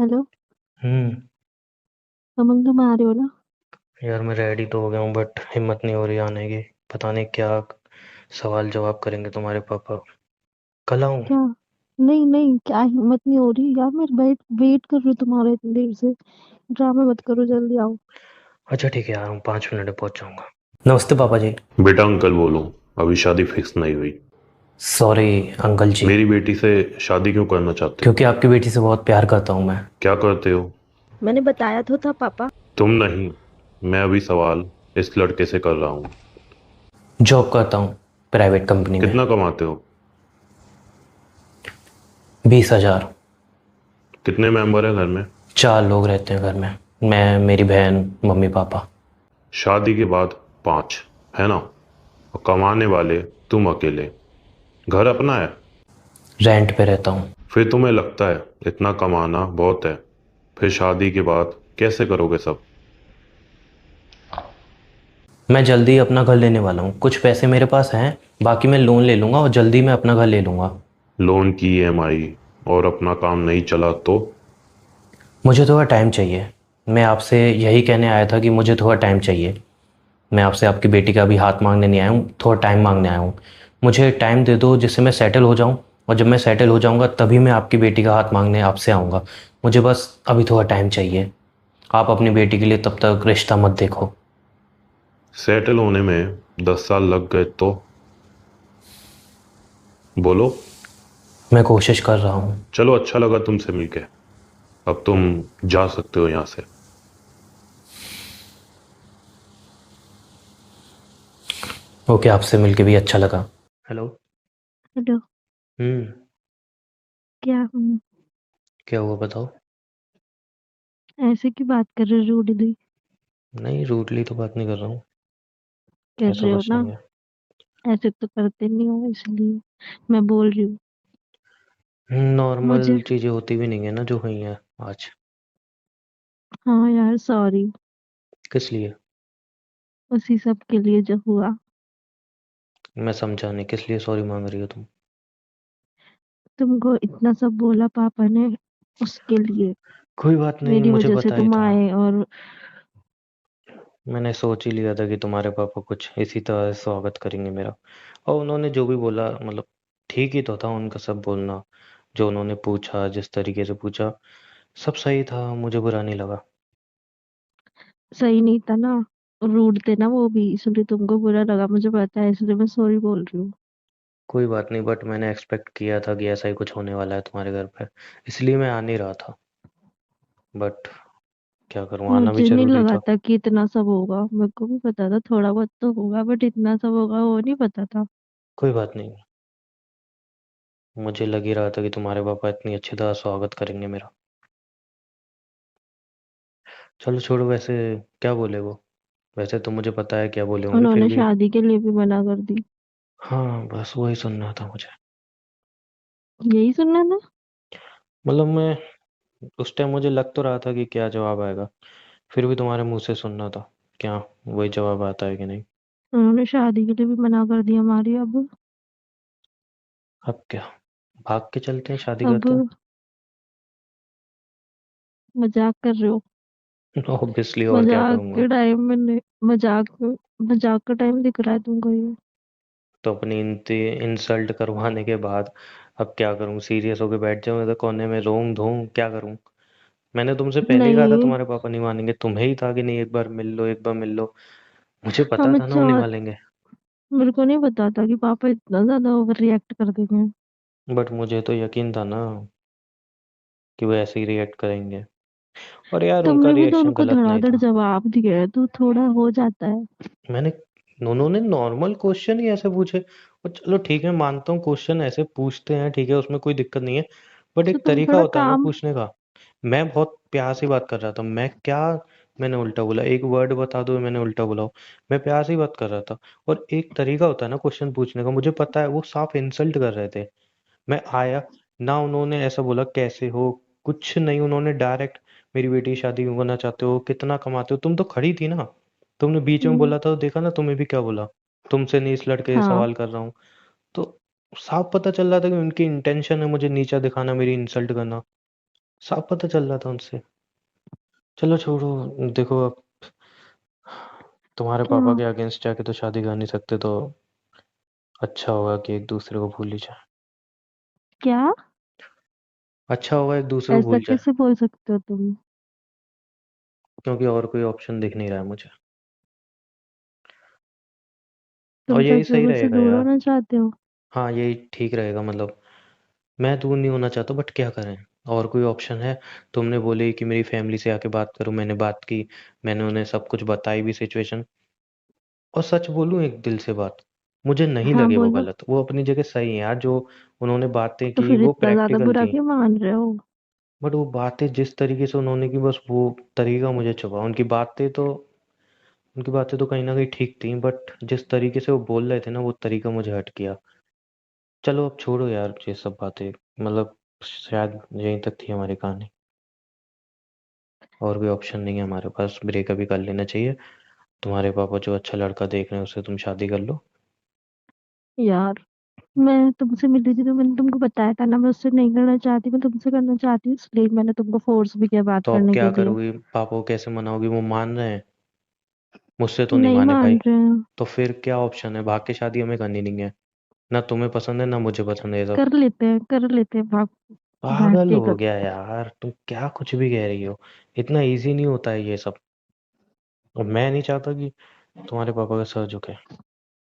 Hello. हम्म। समझ तुम आ रहे हो ना? यार मैं रेडी तो हो गया हूँ बट हिम्मत नहीं हो रही आने की। पता नहीं क्या सवाल जवाब करेंगे तुम्हारे पापा। कल आऊँ? क्या? नहीं नहीं, क्या हिम्मत नहीं हो रही यार, मैं वेट वेट कर रही हूँ तुम्हारा इतनी देर से। ड्रामा मत करो, जल्दी आओ। अच्छा ठीक है आ रहा हूँ, 5 मिनट में पहुँच जाऊँगा। नमस्ते पापा जी। बेटा अंकल बोलो। अभी शादी फिक्स नहीं हुई। सॉरी अंकल जी। मेरी बेटी से शादी क्यों करना चाहते हो? क्योंकि आपकी बेटी से बहुत प्यार करता हूँ मैं। क्या करते हो? मैंने बताया तो था पापा। तुम नहीं। मैं अभी सवाल इस लड़के से कर रहा हूँ। जॉब करता हूँ प्राइवेट कंपनी में। कितना कमाते हो? 20,000। कितने मेंबर हैं घर में? 4 लोग रहते हैं घर में। मैं, मेरी बहन, मम्मी पापा। शादी के बाद 5, है ना? और कमाने वाले तुम अकेले। घर अपना है? रेंट पे रहता हूँ। फिर तुम्हें लगता है इतना कमाना बहुत है? फिर शादी के बाद कैसे करोगे सब? मैं जल्दी ही अपना घर लेने वाला हूँ, कुछ पैसे मेरे पास हैं। बाकी मैं लोन ले लूँगा और जल्दी मैं अपना घर ले लूँगा। लोन की ईएमआई और अपना काम नहीं चला तो? मुझे थोड़ा टाइम चाहिए। मैं आपसे यही कहने आया था कि मुझे थोड़ा टाइम चाहिए। मैं आपसे आपकी बेटी का अभी हाथ मांगने नहीं आया हूँ, थोड़ा टाइम मांगने आया हूँ। मुझे टाइम दे दो जिससे मैं सेटल हो जाऊँ। और जब मैं सेटल हो जाऊँगा तभी मैं आपकी बेटी का हाथ मांगने आपसे आऊँगा। मुझे बस अभी थोड़ा टाइम चाहिए। आप अपनी बेटी के लिए तब तक रिश्ता मत देखो। सेटल होने में 10 साल लग गए तो? बोलो। मैं कोशिश कर रहा हूँ। चलो अच्छा लगा तुमसे मिलके। अब तुम जा सकते हो यहाँ से। ओके, आपसे मिलके भी अच्छा लगा। हेलो। हेलो। हम्म। क्या क्या हुआ बताओ। ऐसे क्यों बात कर रहे हो रूडली? नहीं, रूडली तो बात नहीं कर रहा हूँ। कर ऐसा रहे हो कुछ ना? नहीं है। ऐसे तो करते नहीं हो, इसलिए मैं बोल रही हूँ। मुझे नॉर्मल चीज़ें होती भी नहीं है ना जो हुई हैं आज। हाँ यार, सॉरी। किस लिए? उसी सब के लिए जो हुआ। मैं समझा नहीं, किस लिए सॉरी मांग रही हो तुम? तुमको इतना सब बोला पापा ने, उसके लिए। कोई बात नहीं, मेरी मुझे वजह से पता ही तुम था। आए और मैंने सोच ही लिया था कि तुम्हारे पापा कुछ इसी तरह से स्वागत करेंगे मेरा। और उन्होंने जो भी बोला मतलब ठीक ही तो था उनका सब बोलना। जो उन्होंने पूछा, जिस तरीके से पूछा, सब सही था, मुझे बुरा नहीं लगा। सही नहीं था ना। रूड थे ना वो भी, इसलिए तुमको बुरा लगा, मुझे पता है, इसलिए मैं सॉरी बोल रही हूँ। कोई बात नहीं, बट मैंने एक्सपेक्ट किया था कि ऐसा ही कुछ होने वाला है तुम्हारे घर पे। इसलिए मैं आ नहीं रहा था। बट क्या करूँ, आना भी मुझे नहीं जरूरी लगा था। था कि इतना सब होगा, मेरे को भी पता था थोड़ा बहुत तो होगा, बट इतना सब होगा वो नहीं पता था। कोई बात नहीं। मुझे लग ही रहा था कि तुम्हारे पापा इतनी अच्छी तरह स्वागत करेंगे मेरा। चलो छोड़ो, वैसे क्या बोले वो? वैसे तो मुझे पता है क्या बोले होंगे, फिर उन्होंने भी। शादी के लिए भी मना कर दी। हाँ, बस वही सुनना था मुझे। यही सुनना था। मतलब मैं उस टाइम मुझे लग तो रहा था कि क्या जवाब आएगा। फिर भी तुम्हारे मुंह से सुनना था। क्या वही जवाब आता है कि नहीं? उन्होंने शादी के लिए भी मना कर दिया हमारी। अब क्या, भाग के चलते हैं, शादी अब करते हैं। मजाक कर रहे हो? ऑब्वियसली, और क्या मजाक करूंगा। के टाइम में मजाक का टाइम दिख रहा है तुमको ये? तो अपनी इंसल्ट करवाने के बाद अब क्या करूं, सीरियस होके बैठ जाऊं इधर कोने में, रोऊं धोऊं, क्या करूं? मैंने तुमसे पहले ही कहा था नहीं। तुम्हारे पापा नहीं मानेंगे, तुम्हें ही था कि नहीं एक बार मिल लो, एक बार मिल लो। मुझे हाँ, पता था ना वो नहीं मानेंगे। मेरे को नहीं पता था कि पापा इतना ज्यादा ओवर रिएक्ट कर देंगे। बट मुझे तो यकीन था ना कि वो ऐसे ही रिएक्ट करेंगे। और यार उनका तुमने भी तो रिएक्शन उनको गलत नहीं धड़ाधड़ था। जवाब दिया है, तो थोड़ा हो जाता है। मैंने उन्होंने नॉर्मल क्वेश्चन ही ऐसे पूछे। और चलो ठीक है, मानता हूँ क्वेश्चन ऐसे पूछते हैं, ठीक है, उसमें कोई दिक्कत नहीं है। बट तो एक तुम तरीका थोड़ा होता है ना काम। पूछने का। मैं बहुत प्यार से बात कर रहा था, मैं क्या, मैंने उल्टा बोला? एक वर्ड बता दो, मैंने उल्टा बोला हो? मैं प्यार से ही बात कर रहा था। और एक तरीका होता है ना क्वेश्चन पूछने का, मुझे पता है वो साफ इंसल्ट कर रहे थे। मैं आया ना, उन्होंने ऐसा बोला कैसे हो, कुछ नहीं, उन्होंने डायरेक्ट मेरी बेटी की शादी क्यों करना चाहते हो, कितना कमाते हो, तुम तो खड़ी थी ना। तुमने बीच में हम्म, बोला था तो देखा ना, तुम्हें भी क्या बोला। तुमसे नहीं, इस लड़के से हाँ। सवाल कर रहा हूँ। तो साफ पता चल रहा था कि उनकी इंटेंशन है मुझे नीचा दिखाना, मेरी इंसल्ट करना। साफ पता चल रहा था उनसे। चलो छोड़ो। देखो अब तुम्हारे क्या? पापा के अगेंस्ट जाके तो शादी कर नहीं सकते, तो अच्छा होगा कि एक दूसरे को भूल ही जाए। क्या? अच्छा होगा एक दूसरे को ऐसा भूल जाए, कैसे बोल सकते हो तुम? क्योंकि और कोई ऑप्शन दिख नहीं रहा है मुझे। और तुम यही सच में सही मुझसे रहेगा दूर यार। होना चाहते हो? हाँ यही ठीक रहेगा, मतलब मैं दूर नहीं होना चाहता, बट क्या करें। और कोई ऑप्शन है? तुमने बोले कि मेरी फैमिली से आके बात करो, मैंने बात की, मैंने उन्हें सब कुछ बताई भी सिचुएशन। और सच बोलूं एक दिल से बात, मुझे नहीं हाँ लगे वो बोलो। गलत, वो अपनी जगह सही है यार। जो उन्होंने बातें तो की फिर वो इतना ज्यादा प्रैक्टिकल बुरा थी, क्यों मान रहे हो? बट वो बातें जिस तरीके से उन्होंने की, बस वो तरीका मुझे चुभा। उनकी बातें तो कहीं ना कहीं ठीक थी, बट जिस तरीके से वो बोल रहे थे ना, वो तरीका मुझे हट गया। चलो अब छोड़ो यार ये सब बातें, मतलब शायद यहीं तक थी हमारी कहानी। और कोई ऑप्शन नहीं है हमारे पास, ब्रेकअप ही कर लेना चाहिए। तुम्हारे पापा जो अच्छा लड़का देख रहे हैं उससे तुम शादी कर लो। यार, मैं तुमसे मिली थी तो मैंने तुमको बताया था ना, मैं उससे नहीं करना चाहती, मैं तुमसे करना चाहती हूँ, इसलिए मैंने तुमको फोर्स भी किया बात तो अब करने क्या के लिए। करोगी? पापा को कैसे मनाओगी? वो मान रहे हैं? मुझसे तो नहीं नहीं माने भाई। मान रहे हैं। तो फिर क्या ऑप्शन है? भाग के शादी हमें करनी नहीं है। ना तुम्हें पसंद है ना मुझे पसंद है ये सब। कर लेते हैं, भाग भाग पागल के हो गया यार, तुम क्या कुछ भी कह रही हो। इतना इजी नहीं होता है ये सब। और मैं नहीं चाहता कि तुम्हारे पापा का सर झुके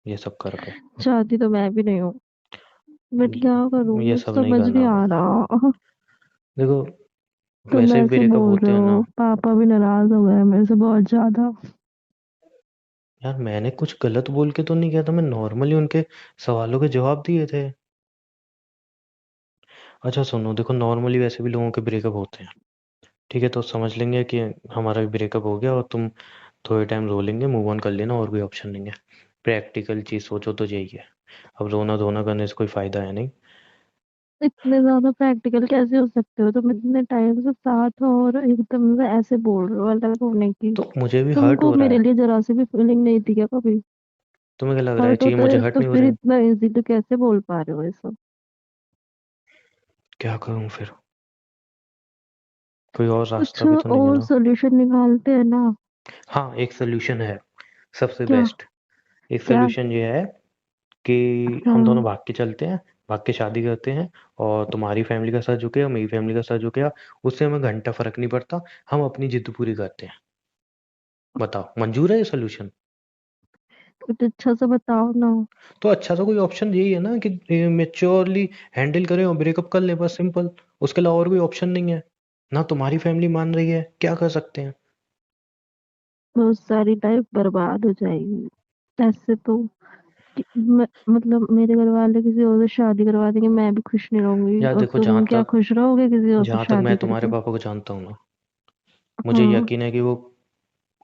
ये सब करके। चाहती तो मैं भी नहीं हूँ, बट क्या करूँ, ये मुझे सब नहीं समझ नहीं करना आ होगा। रहा। देखो, तुम वैसे भी ऐसे ब्रेकअप बोल होते रहे हैं ना। हो, पापा भी नाराज हो गए मेरे से बहुत ज्यादा। यार मैंने कुछ गलत बोल के तो नहीं किया था, मैं नॉर्मली उनके सवालों के जवाब दिए थे। अच्छा सुनो, देखो नॉर्मली वैसे भी लोगों के ब्रेकअप होते हैं, ठीक है? तो समझ लेंगे कि हमारा भी ब्रेकअप हो गया, और तुम थोड़े टाइम रो लेंगे, मूव ऑन कर लेना, और कोई ऑप्शन नहीं है। प्रैक्टिकल चीज सोचो तो यही है। अब रोना धोना करने से कोई फायदा है नहीं। इतने ज्यादा प्रैक्टिकल कैसे हो सकते हो तुम? इतने टाइम से साथ हो और एकदम से ऐसे बोल रहे हो अलग होने की। तो मुझे भी हर्ट तुमको हो रहा मेरे है। लिए जरा सी भी फीलिंग नहीं थी क्या कभी? तुम्हें क्या लग रहा है हर्ट चाहिए होता मुझे है हर्ट तो नहीं हो फिर रहे हैं? इतना इजी तो कैसे बोल पा रहे हो ये सब? क्या करूं फिर? कोई और कुछ रास्ता भी तो नहीं है और ना। सोल्यूशन निकालते हैं ना। हाँ एक सोल्यूशन है, सबसे क्या? बेस्ट। एक क्या? सोल्यूशन ये है कि हम दोनों हाँ। भाग के चलते हैं, भाग के शादी करते हैं, और तुम्हारी फैमिली का सर झुकेगा, मेरी फैमिली का सर झुकेगा, उससे हमें घंटा फर्क नहीं पड़ता। हम अपनी जिद पूरी करते हैं। बताओ मंजूर है ये सोल्यूशन? कुछ अच्छा सा बताओ ना। तो अच्छा सा कोई ऑप्शन यही है ना कि मेच्योरली हैंडल करें और ब्रेकअप कर ले, बस सिंपल। उसके अलावा और कोई ऑप्शन नहीं है। ना तुम्हारी फैमिली मान रही है, क्या कर सकते हैं? बहुत सारी लाइफ बर्बाद हो जाएगी ऐसे तो। मतलब मेरे घर वाले किसी और से शादी करवा देंगे, मैं भी खुश नहीं रहूंगी, यार और देखो, तुम क्या खुश रहोगे किसी और से जहां तक मैं शादी तुम्हारे करके? पापा को जानता हूँ ना, मुझे हाँ। यकीन है कि वो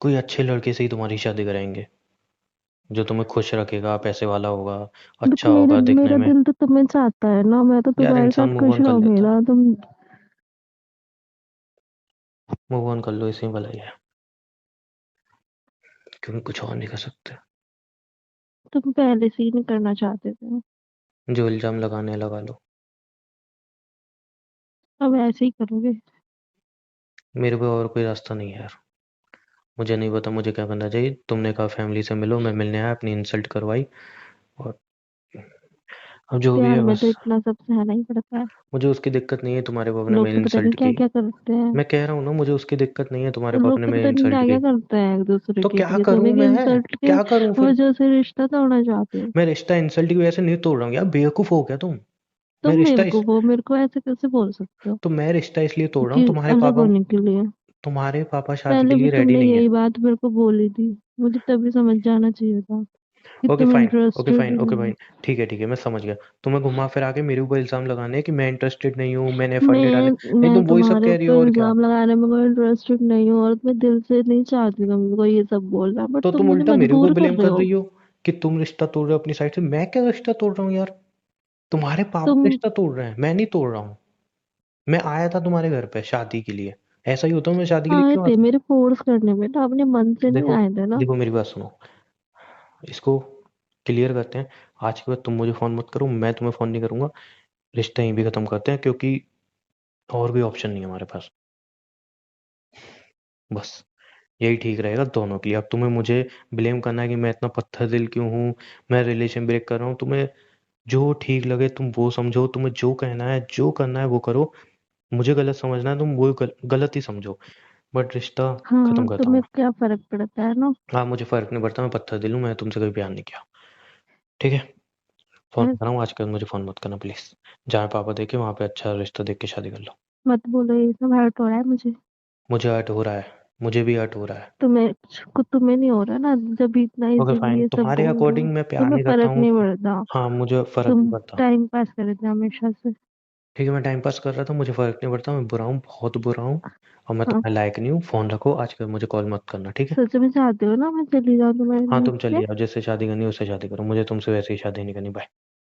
कोई अच्छे लड़के से ही तुम्हारी शादी कराएंगे, जो तुम्हें खुश रखेगा, पैसे वाला होगा, बट अच्छा मेरे होगा दिखने मेरा में। दिल तो तुम्हें चाहता है ना, मैं तो यार तुम्हारे इंसान साथ मूव खुश ऑन कर रहूंगी लेता है। ना तुम। मूव ऑन कर लो, इसी में भलाई है, क्योंकि कुछ और नहीं कर सकते। तुम पहले से ही नहीं करना चाहते थे। जो इल्जाम लगाने हैं, लगा लो। अब ऐसे ही करोगे? मेरे पे और कोई रास्ता नहीं है यार। मुझे नहीं पता मुझे क्या करना चाहिए। तुमने कहा फैमिली से मिलो, मैं मिलने आया, अपनी इंसल्ट करवाई, और अब जो भी प्यार है में बस। तो इतना सब सहना ही पड़ता है। मुझे उसकी दिक्कत नहीं है, तुम्हारे पापा ने लोग मेरी तो पता नहीं इंसल्ट क्या की। क्या करते हैं। मैं कह रहा हूँ ना, मुझे उसकी दिक्कत नहीं है, तुम्हारे लोग पापा ने तो मेरी पता नहीं इंसल्ट क्या क्या की। करते हैं एक दूसरे तो के क्या लिए, तुम करूं एक मैं? इंसल्ट के क्या करूं फिर? वजह से रिश्ता तोड़ना चाहते हो? मैं रिश्ता इंसल्ट की वजह से नहीं तोड़ रहा हूँ यार, बेवकूफ हो क्या तुम? मैं तुम रिश्ता इस बेवकूफ हो, मेरे को ऐसे कैसे बोल सकते हो? तो मैं रिश्ता इसलिए तोड़ रहा हूँ, कि अलग होने के लिए? तुम्हारे पापा शादी के पहले भी लिए रेडी तुमने नहीं है। यही बात मेरे को बोली थी, मुझे तभी समझ जाना चाहिए था कि ओके तुम fine, okay interested fine, okay नहीं हो। फाइन। ठीक है मैं समझ गया। तुम्हें घुमा फिरा के मेरे ऊपर इल्जाम लगाने हैं कि मैं इंटरेस्टेड नहीं हूँ, मैंने एफर्ट नहीं डाले। मैं नहीं मैं तुम वही सब तुम्हारे कह रही ऊपर हो, और क्या? इल्जाम लगाने में कोई इंटरेस्टेड नहीं हूँ, और मैं दिल से नहीं चाहती तुमको ये सब बोलना, बट तो तुम तुम मुझे उल्टा मेरे ऊपर मजबूर कर ब्लेम रहे कर हो। रही हो कि तुम रिश्ता तोड़ रहे हो अपनी साइड से। मैं क्या रिश्ता तोड़ रहा हूँ यार? तुम्हारे पापा तुम रिश्ता तोड़ रहे हैं, मैं नहीं तोड़ रहा हूँ। मैं आया था तुम्हारे घर पे शादी के लिए। ऐसा ही होता, मैं शादी के लिए आए क्यों थे आता? मेरे फोर्स करने में ना, अपने मन से नहीं देखो, आए थे ना। देखो मेरी बात सुनो, इसको क्लियर करते हैं। आज के बाद तुम मुझे फोन मत करो, मैं तुम्हें फोन नहीं करूंगा। रिश्ता यहीं भी खत्म करते हैं, क्योंकि और भी ऑप्शन नहीं है हमारे पास। बस यही ठीक रहेगा दोनों के लिए। अब तुम्हें मुझे ब्लेम करना है कि मैं इतना पत्थर दिल क्यों हूँ, मैं रिलेशन ब्रेक कर रहा हूँ, तुम्हें जो ठीक लगे तुम वो समझो, तुम्हें जो कहना है जो करना है वो करो। मुझे गलत समझना है तुम वो गलत ही समझो, बट रिश्ता खत्म हाँ, करता हूँ तुम्हें मैं। क्या फर्क पड़ता है ना? हाँ मुझे फर्क नहीं पड़ता, मैं पत्थर दिल हूँ, मैं तुमसे कभी प्यार नहीं किया। ठीक है, फोन फिर कर रहा हूँ आजकल, मुझे फोन मत करना प्लीज। जहाँ पापा देखे वहां पे अच्छा रिश्ता देख के शादी कर लो। मत बोलो, ये सब हर्ट हो रहा है मुझे। मुझे हर्ट हो रहा है, मुझे भी हर्ट हो रहा है। तुम्हें नहीं हो रहा ना, जब इतना ओके इजीली फाइन, ये सब तुम्हारे बोल रहे हो। अकॉर्डिंग मैं प्यार तुम्हें नहीं करता फर्क हूँ। नहीं पड़ता। हाँ मुझे फर्क नहीं तुम पड़ता। टाइम पास कर रहे थे हमेशा से। ठीक है मैं टाइम पास कर रहा था, मुझे फर्क नहीं पड़ता, मैं बुरा हूँ, बहुत बुरा हूँ, और मैं हाँ, तुम्हारे लायक नहीं हूँ। फोन रखो आजकल, मुझे कॉल मत करना, ठीक है। सच में चाहते हो ना मैं चली जाऊँ तुम्हारे हाँ लाइफ तुम से? चलिए आओ, जिससे शादी करनी है उससे शादी करो, मुझे तुमसे वैसे ही शादी नहीं करनी। बाय।